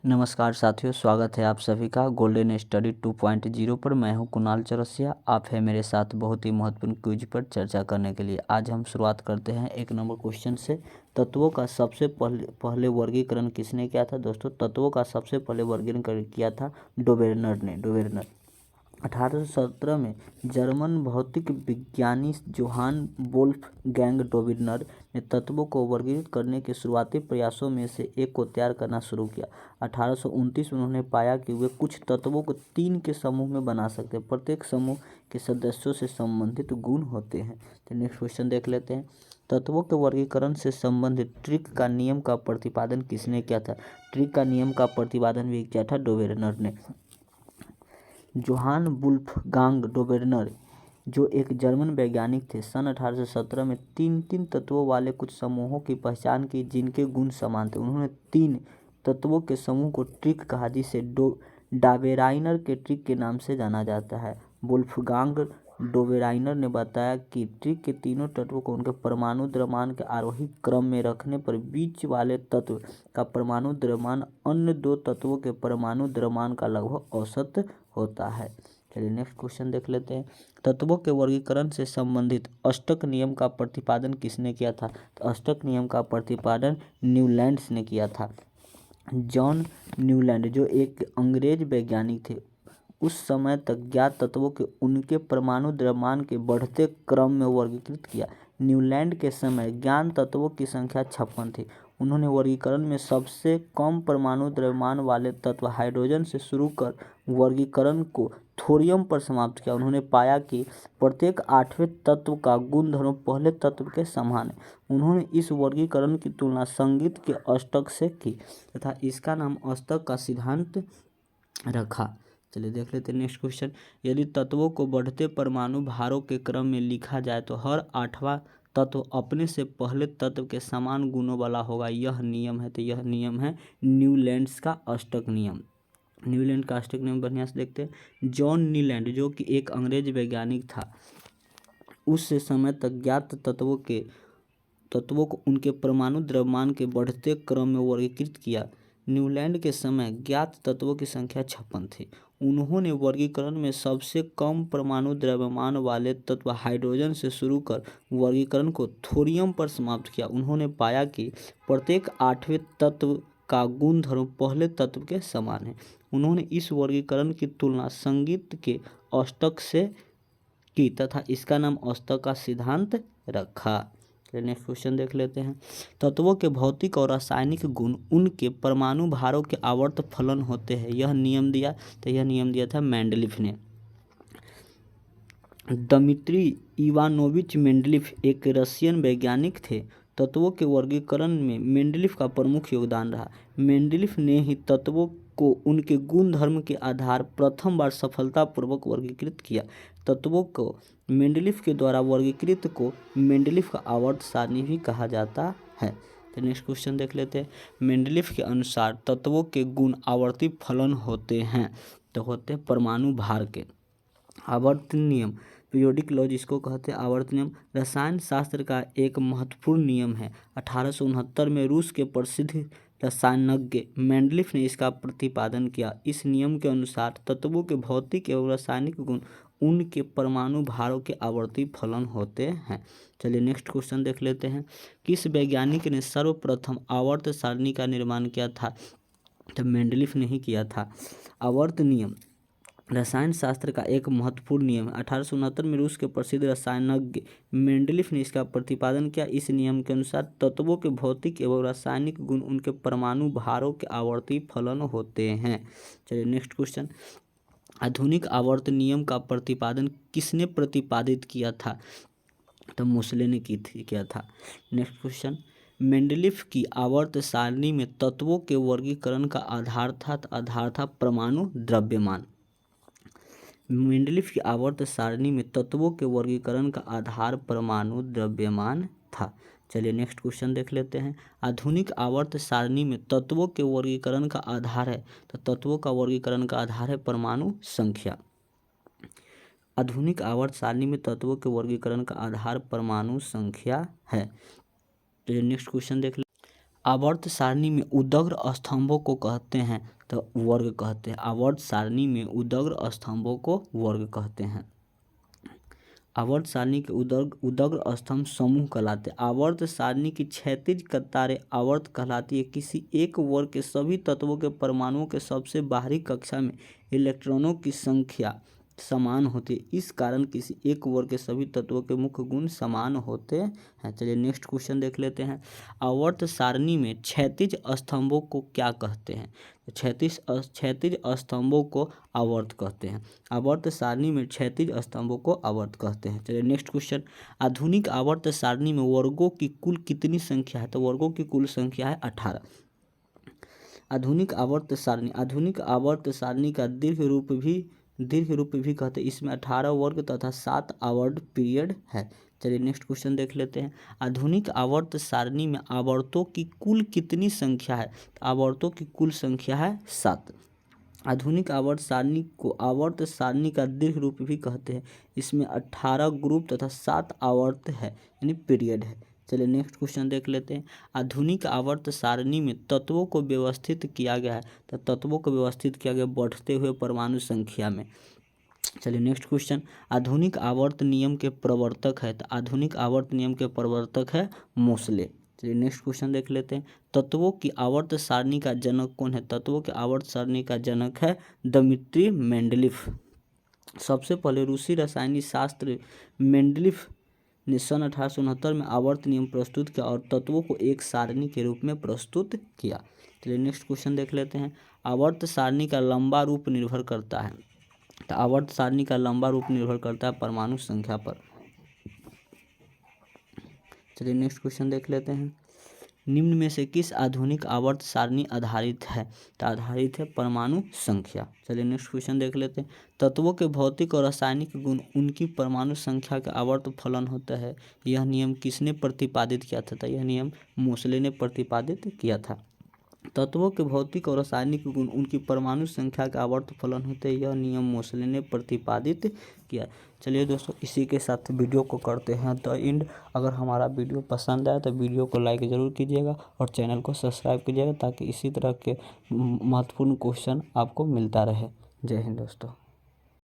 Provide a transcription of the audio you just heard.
नमस्कार साथियों, स्वागत है आप सभी का गोल्डन स्टडी 2.0 पर। मैं हूं कुणाल चौरसिया। आप हैं मेरे साथ बहुत ही महत्वपूर्ण क्विज पर चर्चा करने के लिए। आज हम शुरुआत करते हैं 1 नंबर क्वेश्चन से। तत्वों का सबसे पहले वर्गीकरण किसने किया था? दोस्तों, तत्वों का सबसे पहले वर्गीकरण किया था डोबेर्नर ने। 1817 में जर्मन भौतिक विज्ञानी जोहान वोल्फगैंग डोबेर्नर ने तत्वों को वर्गीकृत करने के शुरुआती प्रयासों में से एक को तैयार करना शुरू किया। 1829 में उन्होंने पाया कि वे कुछ तत्वों को 3 के समूह में बना सकते हैं। प्रत्येक समूह के सदस्यों से संबंधित गुण होते हैं। तो नेक्स्ट क्वेश्चन देख लेते हैं। तत्वों के वर्गीकरण से संबंधित ट्रिक का नियम का प्रतिपादन किसने किया था? ट्रिक का नियम का प्रतिपादन भी किया था डोबेर्नर ने। जोहान वुल्फगांग डोबेर्नर, जो एक जर्मन वैज्ञानिक थे, सन 1817 में 3 तत्वों वाले कुछ समूहों की पहचान की जिनके गुण समान थे। उन्होंने 3 तत्वों के समूह को ट्रिक कहा, जिसे डाबेराइनर के ट्रिक के नाम से जाना जाता है। वुल्फगांग डोबेराइनर ने बताया कि ट्रिक के तीनों तत्वों को उनके परमाणु द्रव्यमान के आरोही क्रम में रखने पर बीच वाले तत्व का परमाणु द्रव्यमान अन्य 2 तत्वों के परमाणु द्रव्यमान का लगभग औसत होता है। चलिए नेक्स्ट क्वेश्चन देख लेते हैं। तत्वों के वर्गीकरण से संबंधित अष्टक नियम का प्रतिपादन किसने किया था? तो अष्टक नियम का प्रतिपादन न्यूलैंड्स ने किया था। जॉन न्यूलैंड, जो एक अंग्रेज वैज्ञानिक थे, उस समय तक ज्ञात तत्वों के उनके परमाणु द्रव्यमान के बढ़ते क्रम में वर्गीकृत किया। न्यूलैंड के समय ज्ञात तत्वों की संख्या 56 थी। उन्होंने वर्गीकरण में सबसे कम परमाणु द्रव्यमान वाले तत्व हाइड्रोजन से शुरू कर वर्गीकरण को थोरियम पर समाप्त किया। उन्होंने पाया कि प्रत्येक 8वें तत्व का गुणधर्म पहले तत्व के समान है। उन्होंने इस वर्गीकरण की तुलना संगीत के अष्टक से की तथा इसका नाम अष्टक का सिद्धांत रखा। चलिए देख लेते हैं नेक्स्ट क्वेश्चन। यदि तत्वों को बढ़ते परमाणु भारों के क्रम में लिखा जाए तो हर 8वां तत्व अपने से पहले तत्व के समान गुणों वाला होगा। यह नियम है, तो यह नियम है न्यूलैंड्स का अष्टक नियम। न्यूलैंड का अष्टक नियम बढ़िया से देखते हैं। जॉन न्यूलैंड, जो कि एक अंग्रेज वैज्ञानिक था, उस समय तक ज्ञात तत्वों को उनके परमाणु द्रव्यमान के बढ़ते क्रम में वर्गीकृत किया। न्यूलैंड के समय ज्ञात तत्वों की संख्या 56 थी। उन्होंने वर्गीकरण में सबसे कम परमाणु द्रव्यमान वाले तत्व हाइड्रोजन से शुरू कर वर्गीकरण को थोरियम पर समाप्त किया। उन्होंने पाया कि प्रत्येक 8वें तत्व का गुणधर्म पहले तत्व के समान है। उन्होंने इस वर्गीकरण की तुलना संगीत के अष्टक से की तथा इसका नाम अष्टक का सिद्धांत रखा। नेक्स्ट क्वेश्चन देख लेते हैं। तत्वों के भौतिक और रासायनिक गुण उनके परमाणु भारों के आवर्त फलन होते हैं। यह नियम दिया, तो यह नियम दिया था मेंडलीफ ने। दमित्री इवानोविच मेंडलीफ एक रशियन वैज्ञानिक थे। तत्वों के वर्गीकरण में मेंडलीफ का प्रमुख योगदान रहा। मेंडलीफ ने ही तत्वों को उनके गुणधर्म के आधार प्रथम बार सफलतापूर्वक वर्गीकृत किया। तत्वों को मेंडलीफ के द्वारा वर्गीकृत को मेंडलीफ का आवर्त सारणी भी कहा जाता है। तो नेक्स्ट क्वेश्चन देख लेते हैं। मेंडलीफ के अनुसार तत्वों के गुण आवर्ती फलन होते हैं, तो होते हैं परमाणु भार के। आवर्त नियम, पीरियोडिक लॉ जिसको कहते हैं आवर्त नियम, रसायन शास्त्र का एक महत्वपूर्ण नियम है। 1869 में रूस के प्रसिद्ध रसायनज्ञ मेंडलीफ ने इसका प्रतिपादन किया। इस नियम के अनुसार तत्वों के भौतिक एवं रासायनिक गुण उनके परमाणु भारों के आवर्ती फलन होते हैं। चलिए नेक्स्ट क्वेश्चन देख लेते हैं। किस वैज्ञानिक ने सर्वप्रथम आवर्त सारणी का निर्माण किया था? तो मेंडलीफ ने ही किया था। आवर्त नियम रसायन शास्त्र का एक महत्वपूर्ण नियम है। 1869 में रूस के प्रसिद्ध रसायनज्ञ मेंडलीफ ने इसका प्रतिपादन किया। इस नियम के अनुसार तत्वों के भौतिक एवं रासायनिक गुण उनके परमाणु भारों के आवर्ती फलन होते हैं। चलिए नेक्स्ट क्वेश्चन। आधुनिक आवर्त नियम का प्रतिपादन किसने प्रतिपादित किया था? तो मोसले ने किया था। Next question. मेंडलीफ की आवर्त सारणी में तत्वों के वर्गीकरण का आधार था परमाणु द्रव्यमान। मेंडलीफ की आवर्त सारणी में तत्वों के वर्गीकरण का आधार परमाणु द्रव्यमान था। चलिए नेक्स्ट क्वेश्चन देख लेते हैं। आधुनिक आवर्त सारणी में तत्वों के वर्गीकरण का आधार है, तो तत्वों का वर्गीकरण का आधार है परमाणु संख्या। आधुनिक आवर्त सारणी में तत्वों के वर्गीकरण का आधार परमाणु संख्या है। चलिए नेक्स्ट क्वेश्चन देख लेते हैं। आवर्त सारणी में उदग्र स्तंभों को कहते हैं, तो वर्ग कहते हैं। आवर्त सारणी में उदग्र स्तंभों को वर्ग कहते हैं। आवर्त सारणी के उदग्र स्तंभ समूह कहलाते हैं। आवर्त सारणी की क्षैतिज कतारें आवर्त कहलाती है। किसी एक वर्ग के सभी तत्वों के परमाणुओं के सबसे बाहरी कक्षा में इलेक्ट्रॉनों की संख्या समान होती है। इस कारण किसी एक वर्ग के सभी तत्वों के मुख्य गुण समान होते हैं। चलिए नेक्स्ट क्वेश्चन देख लेते हैं। आवर्त सारणी में क्षैतिज स्तंभों को क्या कहते हैं? क्षैतिज स्तंभों को आवर्त कहते हैं। आवर्त सारणी में क्षैतिज स्तंभों को आवर्त कहते हैं। चलिए नेक्स्ट क्वेश्चन। आधुनिक आवर्त सारणी में वर्गों की कुल कितनी संख्या है? तो वर्गों की कुल संख्या है 18। आधुनिक आवर्त सारणी का दीर्घ रूप भी कहते हैं। इसमें 18 वर्ग तथा 7 आवर्त पीरियड है। चलिए नेक्स्ट क्वेश्चन देख लेते हैं। आधुनिक आवर्त सारणी में आवर्तों की कुल कितनी संख्या है? आवर्तों की कुल संख्या है 7। आधुनिक आवर्त सारणी को आवर्त सारणी का दीर्घ रूप भी कहते हैं। इसमें 18 ग्रुप तथा 7 आवर्त है यानी पीरियड है। चलिए नेक्स्ट क्वेश्चन देख लेते हैं। आधुनिक आवर्त सारणी में तत्वों को व्यवस्थित किया गया है। तो तत्वों को व्यवस्थित किया गया बढ़ते हुए परमाणु संख्या में। चलिए नेक्स्ट क्वेश्चन। आधुनिक आवर्त नियम के प्रवर्तक है। तो आधुनिक आवर्त नियम के प्रवर्तक है मोसले। चलिए नेक्स्ट क्वेश्चन देख लेते हैं। तत्वों की आवर्त सारणी का जनक कौन है? तत्वों के आवर्त सारणी का जनक है दमित्री मेंडलीफ। सबसे पहले रूसी रसायनिक शास्त्र मेंडलीफ ने सन 1869 में आवर्त नियम प्रस्तुत किया और तत्वों को एक सारणी के रूप में प्रस्तुत किया। चलिए नेक्स्ट क्वेश्चन देख लेते हैं। आवर्त सारणी का लंबा रूप निर्भर करता है। तो आवर्त सारणी का लंबा रूप निर्भर करता है परमाणु संख्या पर। चलिए नेक्स्ट क्वेश्चन देख लेते हैं। निम्न में से किस आधुनिक आवर्त सारणी आधारित है? तो आधारित है परमाणु संख्या। चलिए नेक्स्ट क्वेश्चन देख लेते हैं। तत्वों के भौतिक और रासायनिक गुण उनकी परमाणु संख्या का आवर्त फलन होता है। यह नियम किसने प्रतिपादित किया था? तो यह नियम मोसले ने प्रतिपादित किया था। तत्वों के भौतिक और रासायनिक गुण उनकी परमाणु संख्या का आवर्त फलन होते हैं। यह नियम मोसले ने प्रतिपादित किया। चलिए दोस्तों, इसी के साथ वीडियो को करते हैं द एंड। अगर हमारा वीडियो पसंद आए तो वीडियो को लाइक ज़रूर कीजिएगा और चैनल को सब्सक्राइब कीजिएगा ताकि इसी तरह के महत्वपूर्ण क्वेश्चन आपको मिलता रहे। जय हिंद दोस्तों।